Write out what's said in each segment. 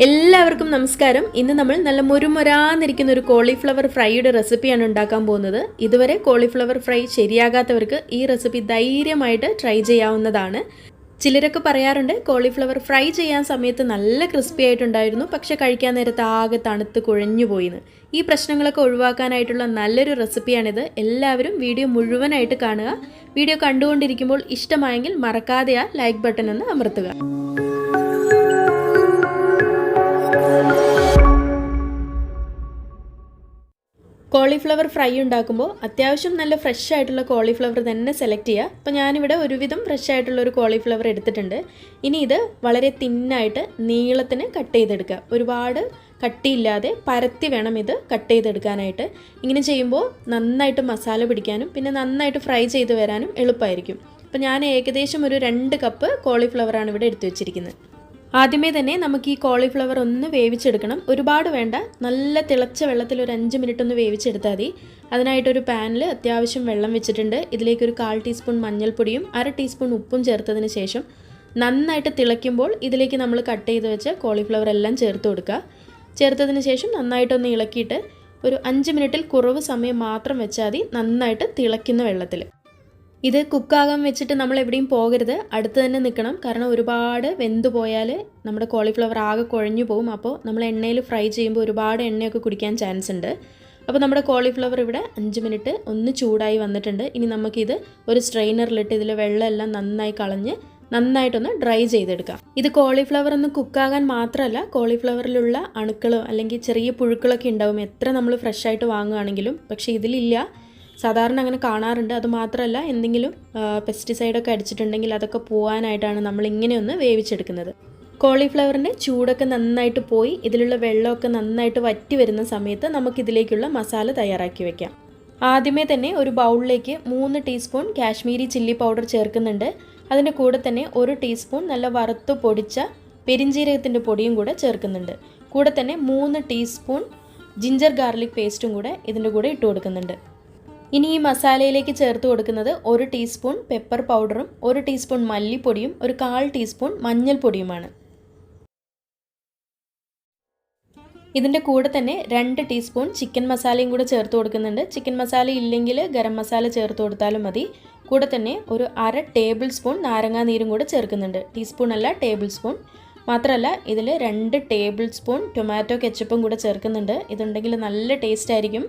എല്ലാവർക്കും നമസ്കാരം. ഇന്ന് നമ്മൾ നല്ല മുരുമുരാന്നിരിക്കുന്ന ഒരു കോളിഫ്ലവർ ഫ്രൈയുടെ റെസിപ്പിയാണ് ഉണ്ടാക്കാൻ പോകുന്നത്. ഇതുവരെ കോളിഫ്ലവർ ഫ്രൈ ശരിയാകാത്തവർക്ക് ഈ റെസിപ്പി ധൈര്യമായിട്ട് ട്രൈ ചെയ്യാവുന്നതാണ്. ചിലരൊക്കെ പറയാറുണ്ട് കോളിഫ്ലവർ ഫ്രൈ ചെയ്യാൻ സമയത്ത് നല്ല ക്രിസ്പി ആയിട്ടുണ്ടായിരുന്നു, പക്ഷെ കഴിക്കാൻ നേരത്ത് ആകെ തണുത്ത് കുഴഞ്ഞു പോയിന്ന്. ഈ പ്രശ്നങ്ങളൊക്കെ ഒഴിവാക്കാനായിട്ടുള്ള നല്ലൊരു റെസിപ്പിയാണിത്. എല്ലാവരും വീഡിയോ മുഴുവനായിട്ട് കാണുക. വീഡിയോ കണ്ടുകൊണ്ടിരിക്കുമ്പോൾ ഇഷ്ടമായെങ്കിൽ മറക്കാതെ ആ ലൈക്ക് ബട്ടൺ ഒന്ന് അമർത്തുക. കോളിഫ്ലവർ ഫ്രൈ ഉണ്ടാക്കുമ്പോൾ അത്യാവശ്യം നല്ല ഫ്രഷ് ആയിട്ടുള്ള കോളിഫ്ലവർ തന്നെ സെലക്ട് ചെയ്യുക. അപ്പോൾ ഞാനിവിടെ ഒരുവിധം ഫ്രഷ് ആയിട്ടുള്ള ഒരു കോളിഫ്ലവർ എടുത്തിട്ടുണ്ട്. ഇനി ഇത് വളരെ തിന്നായിട്ട് നീളത്തിന് കട്ട് ചെയ്തെടുക്കുക. ഒരുപാട് കട്ടിയില്ലാതെ പരത്തി വേണം ഇത് കട്ട് ചെയ്തെടുക്കാനായിട്ട്. ഇങ്ങനെ ചെയ്യുമ്പോൾ നന്നായിട്ട് മസാല പിടിക്കാനും പിന്നെ നന്നായിട്ട് ഫ്രൈ ചെയ്ത് വരാനും എളുപ്പമായിരിക്കും. അപ്പോൾ ഞാൻ ഏകദേശം ഒരു 2 കപ്പ് കോളിഫ്ലവറാണ് ഇവിടെ എടുത്തു വെച്ചിരിക്കുന്നത്. ആദ്യമേ തന്നെ നമുക്ക് ഈ കോളിഫ്ലവർ ഒന്ന് വേവിച്ചെടുക്കണം. ഒരുപാട് വേണ്ട, നല്ല തിളച്ച വെള്ളത്തിൽ ഒരു 5 മിനിറ്റ് ഒന്ന് വേവിച്ചെടുത്താൽ മതി. അതിനായിട്ടൊരു പാനിൽ അത്യാവശ്യം വെള്ളം വെച്ചിട്ടുണ്ട്. ഇതിലേക്കൊരു 1/4 ടീസ്പൂൺ മഞ്ഞൾപ്പൊടിയും 1/2 ടീസ്പൂൺ ഉപ്പും ചേർത്തതിന് ശേഷം നന്നായിട്ട് തിളയ്ക്കുമ്പോൾ ഇതിലേക്ക് നമ്മൾ കട്ട് ചെയ്ത് വെച്ച കോളിഫ്ലവർ എല്ലാം ചേർത്ത് കൊടുക്കുക. ചേർത്തതിന് ശേഷം നന്നായിട്ടൊന്ന് ഇളക്കിയിട്ട് ഒരു 5 മിനിറ്റിൽ കുറവ് സമയം മാത്രം വെച്ചാൽ മതി, നന്നായിട്ട് തിളയ്ക്കുന്ന വെള്ളത്തിൽ. ഇത് കുക്കാകാൻ വെച്ചിട്ട് നമ്മൾ എവിടെയും പോകരുത്, അടുത്ത് തന്നെ നിൽക്കണം. കാരണം ഒരുപാട് വെന്ത് പോയാൽ നമ്മുടെ കോളിഫ്ലവർ ആകെ കുഴഞ്ഞു പോകും. അപ്പോൾ നമ്മൾ എണ്ണയിൽ ഫ്രൈ ചെയ്യുമ്പോൾ ഒരുപാട് എണ്ണയൊക്കെ കുടിക്കാൻ ചാൻസ് ഉണ്ട്. അപ്പോൾ നമ്മുടെ കോളിഫ്ലവർ ഇവിടെ 5 മിനിറ്റ് ഒന്ന് ചൂടായി വന്നിട്ടുണ്ട്. ഇനി നമുക്കിത് ഒരു സ്ട്രെയിനറിലിട്ട് ഇതിൽ വെള്ളമെല്ലാം നന്നായി കളഞ്ഞ് നന്നായിട്ടൊന്ന് ഡ്രൈ ചെയ്തെടുക്കാം. ഇത് കോളിഫ്ലവർ ഒന്ന് കുക്കാകാൻ മാത്രമല്ല, കോളിഫ്ലവറിലുള്ള അണുക്കളോ അല്ലെങ്കിൽ ചെറിയ പുഴുക്കളൊക്കെ ഉണ്ടാവും എത്ര നമ്മൾ ഫ്രഷ് ആയിട്ട് വാങ്ങുകയാണെങ്കിലും. പക്ഷേ ഇതിലില്ല. സാധാരണ അങ്ങനെ കാണാറുണ്ട്. അതുമാത്രമല്ല, എന്തെങ്കിലും പെസ്റ്റിസൈഡൊക്കെ അടിച്ചിട്ടുണ്ടെങ്കിൽ അതൊക്കെ പോകാനായിട്ടാണ് നമ്മൾ ഇങ്ങനെയൊന്ന് വേവിച്ചെടുക്കുന്നത്. കോളിഫ്ലവറിൻ്റെ ചൂടൊക്കെ നന്നായിട്ട് പോയി ഇതിലുള്ള വെള്ളമൊക്കെ നന്നായിട്ട് വറ്റി വരുന്ന സമയത്ത് നമുക്കിതിലേക്കുള്ള മസാല തയ്യാറാക്കി വെക്കാം. ആദ്യമേ തന്നെ ഒരു ബൗളിലേക്ക് 3 ടീസ്പൂൺ കാശ്മീരി ചില്ലി പൗഡർ ചേർക്കുന്നുണ്ട്. അതിൻ്റെ കൂടെ തന്നെ 1 ടീസ്പൂൺ നല്ല വറുത്ത് പൊടിച്ച പെരിഞ്ജീരകത്തിൻ്റെ പൊടിയും കൂടെ ചേർക്കുന്നുണ്ട്. കൂടെ തന്നെ 3 ടീസ്പൂൺ ജിഞ്ചർ ഗാർലിക് പേസ്റ്റും കൂടെ ഇതിൻ്റെ കൂടെ ഇട്ട് കൊടുക്കുന്നുണ്ട്. ഇനി ഈ മസാലയിലേക്ക് ചേർത്ത് കൊടുക്കുന്നത് 1 ടീസ്പൂൺ പെപ്പർ പൗഡറും 1 ടീസ്പൂൺ മല്ലിപ്പൊടിയും 1/4 ടീസ്പൂൺ മഞ്ഞൾപ്പൊടിയുമാണ്. ഇതിൻ്റെ കൂടെ തന്നെ 2 ടീസ്പൂൺ ചിക്കൻ മസാലയും കൂടെ ചേർത്ത് കൊടുക്കുന്നുണ്ട്. ചിക്കൻ മസാല ഇല്ലെങ്കിൽ ഗരം മസാല ചേർത്ത് കൊടുത്താലും മതി. കൂടെ തന്നെ ഒരു 1/2 ടേബിൾ സ്പൂൺ നാരങ്ങാ നീരും കൂടെ ചേർക്കുന്നുണ്ട്. ടീസ്പൂൺ അല്ല, ടേബിൾ സ്പൂൺ. മാത്രമല്ല ഇതിൽ 2 ടേബിൾ സ്പൂൺ ടൊമാറ്റോ കെച്ചപ്പും കൂടെ ചേർക്കുന്നുണ്ട്. ഇതുണ്ടെങ്കിൽ നല്ല ടേസ്റ്റ് ആയിരിക്കും.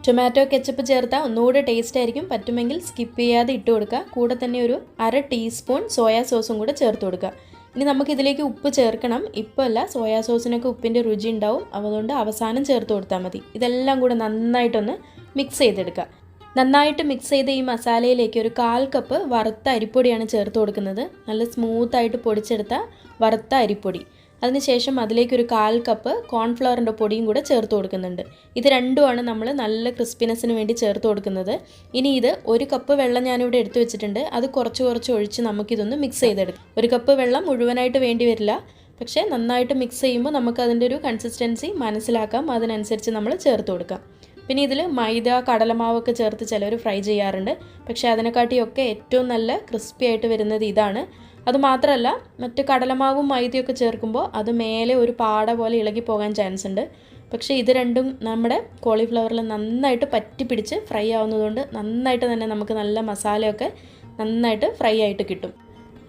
ടൊമാറ്റോ കെച്ചപ്പ് ചേർത്താൽ ഒന്നുകൂടെ ടേസ്റ്റ് ആയിരിക്കും. പറ്റുമെങ്കിൽ സ്കിപ്പ് ചെയ്യാതെ ഇട്ട് കൊടുക്കുക. കൂടെ തന്നെ ഒരു 1/2 ടീസ്പൂൺ സോയാ സോസും കൂടെ ചേർത്ത് കൊടുക്കുക. ഇനി നമുക്കിതിലേക്ക് ഉപ്പ് ചേർക്കണം. ഇപ്പോൾ അല്ല, സോയാ സോസിനൊക്കെ ഉപ്പിൻ്റെ രുചി ഉണ്ടാവും. അതുകൊണ്ട് അവസാനം ചേർത്ത് കൊടുത്താൽ മതി. ഇതെല്ലാം കൂടെ നന്നായിട്ടൊന്ന് മിക്സ് ചെയ്തെടുക്കുക. നന്നായിട്ട് മിക്സ് ചെയ്ത ഈ മസാലയിലേക്ക് ഒരു 1/4 കപ്പ് വറുത്ത അരിപ്പൊടിയാണ് ചേർത്ത് കൊടുക്കുന്നത്. നല്ല സ്മൂത്തായിട്ട് പൊടിച്ചെടുത്ത വറുത്ത അരിപ്പൊടി. അതിനുശേഷം അതിലേക്ക് ഒരു 1/4 കപ്പ് കോൺഫ്ലവറിൻ്റെ പൊടിയും കൂടെ ചേർത്ത് കൊടുക്കുന്നുണ്ട്. ഇത് രണ്ടുമാണ് നമ്മൾ നല്ല ക്രിസ്പിനെസ്സിന് വേണ്ടി ചേർത്ത് കൊടുക്കുന്നത്. ഇനി ഇത് 1 കപ്പ് വെള്ളം ഞാനിവിടെ എടുത്തു വെച്ചിട്ടുണ്ട്. അത് കുറച്ച് ഒഴിച്ച് നമുക്കിതൊന്ന് മിക്സ് ചെയ്തെടുക്കാം. 1 കപ്പ് വെള്ളം മുഴുവനായിട്ട് വേണ്ടി വരില്ല, പക്ഷേ നന്നായിട്ട് മിക്സ് ചെയ്യുമ്പോൾ നമുക്ക് അതിൻ്റെ ഒരു കൺസിസ്റ്റൻസി മനസ്സിലാക്കാം. അതിനനുസരിച്ച് നമ്മൾ ചേർത്ത് കൊടുക്കാം. പിന്നെ ഇതിൽ മൈദ, കടലമാവൊക്കെ ചേർത്ത് ചിലർ ഫ്രൈ ചെയ്യാറുണ്ട്. പക്ഷേ അതിനെക്കാട്ടിയൊക്കെ ഏറ്റവും നല്ല ക്രിസ്പി ആയിട്ട് വരുന്നത് ഇതാണ്. അതുമാത്രമല്ല, മറ്റ് കടലമാവും മൈദയൊക്കെ ചേർക്കുമ്പോൾ അത് മേലെ ഒരു പാട പോലെ ഇളകി പോകാൻ ചാൻസ് ഉണ്ട്. പക്ഷേ ഇത് രണ്ടും നമ്മുടെ കോളിഫ്ലവറിൽ നന്നായിട്ട് പറ്റി പിടിച്ച് ഫ്രൈ ആവുന്നതുകൊണ്ട് നന്നായിട്ട് തന്നെ നമുക്ക് നല്ല മസാലയൊക്കെ നന്നായിട്ട് ഫ്രൈ ആയിട്ട് കിട്ടും.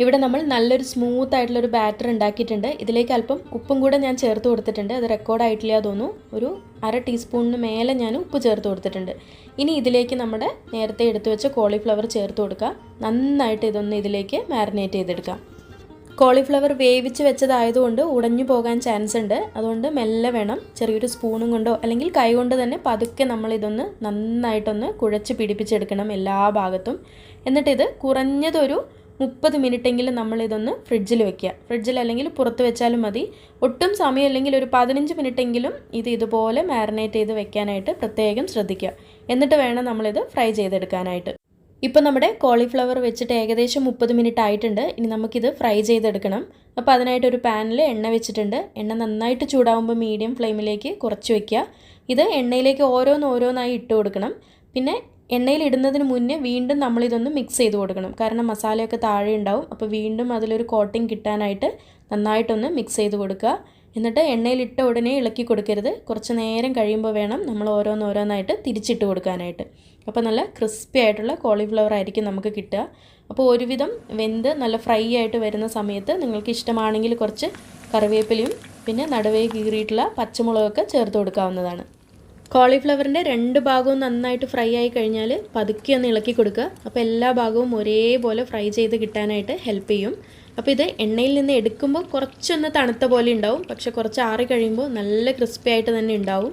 ഇവിടെ നമ്മൾ നല്ലൊരു സ്മൂത്ത് ആയിട്ടുള്ളൊരു ബാറ്റർ ഉണ്ടാക്കിയിട്ടുണ്ട്. ഇതിലേക്ക് അല്പം ഉപ്പും കൂടെ ഞാൻ ചേർത്ത് കൊടുത്തിട്ടുണ്ട്. അത് റെക്കോർഡായിട്ടില്ല തോന്നുന്നു. ഒരു 1/2 ടീസ്പൂണിന് മേലെ ഞാൻ ഉപ്പ് ചേർത്ത് കൊടുത്തിട്ടുണ്ട്. ഇനി ഇതിലേക്ക് നമ്മുടെ നേരത്തെ എടുത്തു വെച്ച കോളിഫ്ലവർ ചേർത്ത് കൊടുക്കുക. നന്നായിട്ട് ഇതൊന്ന് ഇതിലേക്ക് മാരിനേറ്റ് ചെയ്തെടുക്കാം. കോളിഫ്ലവർ വേവിച്ച് വെച്ചതായതുകൊണ്ട് ഉടഞ്ഞു പോകാൻ ചാൻസ് ഉണ്ട്. അതുകൊണ്ട് മെല്ലെ വേണം. ചെറിയൊരു സ്പൂണും കൊണ്ടോ അല്ലെങ്കിൽ കൈ കൊണ്ട് തന്നെ പതുക്കെ നമ്മളിതൊന്ന് നന്നായിട്ടൊന്ന് കുഴച്ച് പിടിപ്പിച്ചെടുക്കണം എല്ലാ ഭാഗത്തും. എന്നിട്ടിത് കുറഞ്ഞതൊരു 30 മിനിറ്റെങ്കിലും നമ്മളിതൊന്ന് ഫ്രിഡ്ജിൽ വെക്കുക. ഫ്രിഡ്ജിൽ അല്ലെങ്കിൽ പുറത്ത് വെച്ചാലും മതി. ഒട്ടും സമയമില്ലെങ്കിൽ ഒരു 15 മിനിറ്റെങ്കിലും ഇത് ഇതുപോലെ മാരിനേറ്റ് ചെയ്ത് വെക്കാനായിട്ട് പ്രത്യേകം ശ്രദ്ധിക്കുക. എന്നിട്ട് വേണം നമ്മളിത് ഫ്രൈ ചെയ്തെടുക്കാനായിട്ട്. ഇപ്പോൾ നമ്മുടെ കോളിഫ്ലവർ വെച്ചിട്ട് ഏകദേശം 30 മിനിറ്റ് ആയിട്ടുണ്ട്. ഇനി നമുക്കിത് ഫ്രൈ ചെയ്തെടുക്കണം. അപ്പോൾ അതിനായിട്ടൊരു പാനിൽ എണ്ണ വെച്ചിട്ടുണ്ട്. എണ്ണ നന്നായിട്ട് ചൂടാവുമ്പോൾ മീഡിയം ഫ്ലെയിമിലേക്ക് കുറച്ച് വയ്ക്കുക. ഇത് എണ്ണയിലേക്ക് ഓരോന്നായി ഇട്ട് കൊടുക്കണം. പിന്നെ എണ്ണയിൽ ഇടുന്നതിന് മുന്നേ വീണ്ടും നമ്മളിതൊന്ന് മിക്സ് ചെയ്ത് കൊടുക്കണം. കാരണം മസാലയൊക്കെ താഴെ ഉണ്ടാവും. അപ്പോൾ വീണ്ടും അതിലൊരു കോട്ടിങ് കിട്ടാനായിട്ട് നന്നായിട്ടൊന്ന് മിക്സ് ചെയ്ത് കൊടുക്കുക. എന്നിട്ട് എണ്ണയിലിട്ട ഉടനെ ഇളക്കി കൊടുക്കരുത്. കുറച്ച് നേരം കഴിയുമ്പോൾ വേണം നമ്മൾ ഓരോന്നോരോന്നായിട്ട് തിരിച്ചിട്ട് കൊടുക്കാനായിട്ട്. അപ്പോൾ നല്ല ക്രിസ്പി ആയിട്ടുള്ള കോളിഫ്ലവർ ആയിരിക്കും നമുക്ക് കിട്ടുക. അപ്പോൾ ഒരുവിധം വെന്ത് നല്ല ഫ്രൈ ആയിട്ട് വരുന്ന സമയത്ത് നിങ്ങൾക്ക് ഇഷ്ടമാണെങ്കിൽ കുറച്ച് കറിവേപ്പിലയും പിന്നെ നടുവേ കീറിയിട്ടുള്ള പച്ചമുളകൊക്കെ ചേർത്ത് കൊടുക്കാവുന്നതാണ്. കോളിഫ്ലവറിൻ്റെ 2 ഭാഗവും നന്നായിട്ട് ഫ്രൈ ആയി കഴിഞ്ഞാൽ പതുക്കെ ഒന്ന് ഇളക്കി കൊടുക്കുക. അപ്പോൾ എല്ലാ ഭാഗവും ഒരേപോലെ ഫ്രൈ ചെയ്ത് കിട്ടാനായിട്ട് ഹെൽപ്പ് ചെയ്യും. അപ്പോൾ ഇത് എണ്ണയിൽ നിന്ന് എടുക്കുമ്പോൾ കുറച്ചൊന്ന് തണുത്ത പോലെ ഉണ്ടാവും, പക്ഷെ കുറച്ച് ആറി കഴിയുമ്പോൾ നല്ല ക്രിസ്പി ആയിട്ട് തന്നെ ഉണ്ടാവും.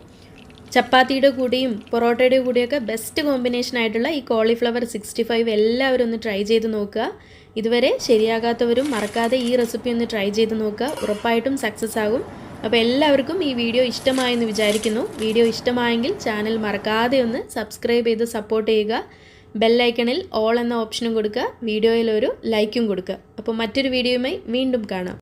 ചപ്പാത്തിയുടെ കൂടെയും പൊറോട്ടയുടെ കൂടെയൊക്കെ ബെസ്റ്റ് കോമ്പിനേഷൻ ആയിട്ടുള്ള ഈ കോളിഫ്ലവർ 65 എല്ലാവരും ഒന്ന് ട്രൈ ചെയ്ത് നോക്കുക. ഇതുവരെ ശരിയാകാത്തവരും മറക്കാതെ ഈ റെസിപ്പി ഒന്ന് ട്രൈ ചെയ്ത് നോക്കുക. ഉറപ്പായിട്ടും സക്സസ് ആകും. അപ്പോൾ എല്ലാവർക്കും ഈ വീഡിയോ ഇഷ്ടമായെന്ന് വിചാരിക്കുന്നു. വീഡിയോ ഇഷ്ടമായെങ്കിൽ ചാനൽ മറക്കാതെ ഒന്ന് സബ്സ്ക്രൈബ് ചെയ്ത് സപ്പോർട്ട് ചെയ്യുക. ബെല്ലൈക്കണിൽ ഓൾ എന്ന ഓപ്ഷനും കൊടുക്കുക. വീഡിയോയിൽ ഒരു ലൈക്കും കൊടുക്കുക. അപ്പോൾ മറ്റൊരു വീഡിയോയുമായി വീണ്ടും കാണാം.